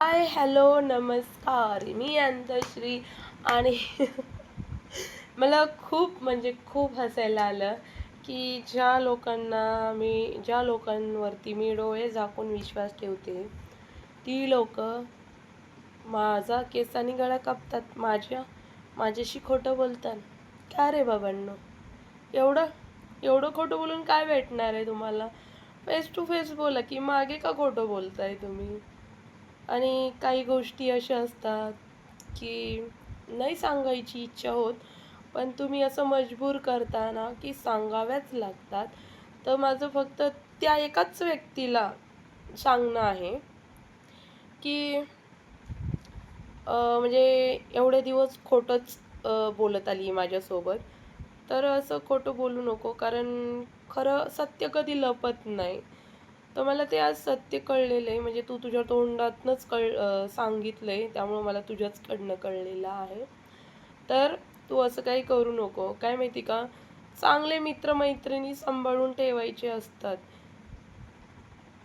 Hi hello नमस्कार, मी अंतश्री. आणि मला खूप म्हणजे खूप हसायला आलं की ज्या लोकांवरती मी डोळे झाकून विश्वास ठेवते, ती लोक माझा केस आणि गळा कापतात, माझ्याशी खोटं बोलतात. का रे बाबांनो, एवढं एवढं खोटं बोलून काय भेटणार आहे तुम्हाला? फेस टू फेस बोला, की मागे का खोटं बोलताय तुम्ही? आणि काही गोष्टी अशा असतात की नाही सांगायची इच्छा होत, पण तुम्ही असं मजबूर करता ना की सांगाव्याच लागतात. तर माझं फक्त त्या एकाच व्यक्तीला सांगणं आहे की म्हणजे एवढे दिवस खोटंच बोलत आली माझ्यासोबत. तर असं खोटं बोलू नको, कारण खरं सत्य कधी लपत नाही. तर मला ते आज सत्य कळलेलं आहे, म्हणजे तू तुझ्या तोंडातनंच सांगितलंय, त्यामुळं मला तुझ्याचकडनं कळलेलं आहे. तर तू असं काही करू नको. काय माहिती का, चांगले मित्र-मैत्रिणी सांभाळून ठेवायचे असतात.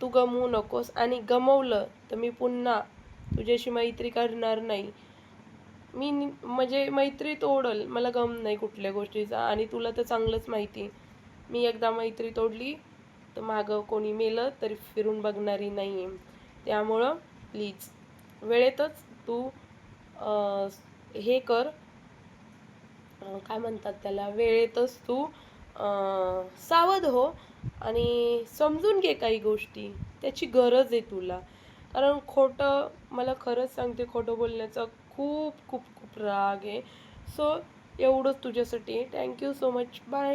तू गमवू नकोस, आणि गमवलं तर मी पुन्हा तुझ्याशी मैत्री करणार नाही. म्हणजे मैत्री तोडल, मला गम नाही कुठल्या गोष्टीचा. आणि तुला तर चांगलंच माहिती, मी एकदा मैत्री तोडली तर मागं कोणी मेलं तरी फिरून बघणारी नाही आहे. त्यामुळं प्लीज वेळेतच तू हे कर, काय म्हणतात त्याला, वेळेतच तू सावध हो आणि समजून घे काही गोष्टी. त्याची गरज आहे तुला. कारण खोटं, मला खरंच सांगते, खोटं बोलण्याचा खूप खूप खूप राग आहे. सो एवढंच तुझ्यासाठी. Thank you so much. बाय.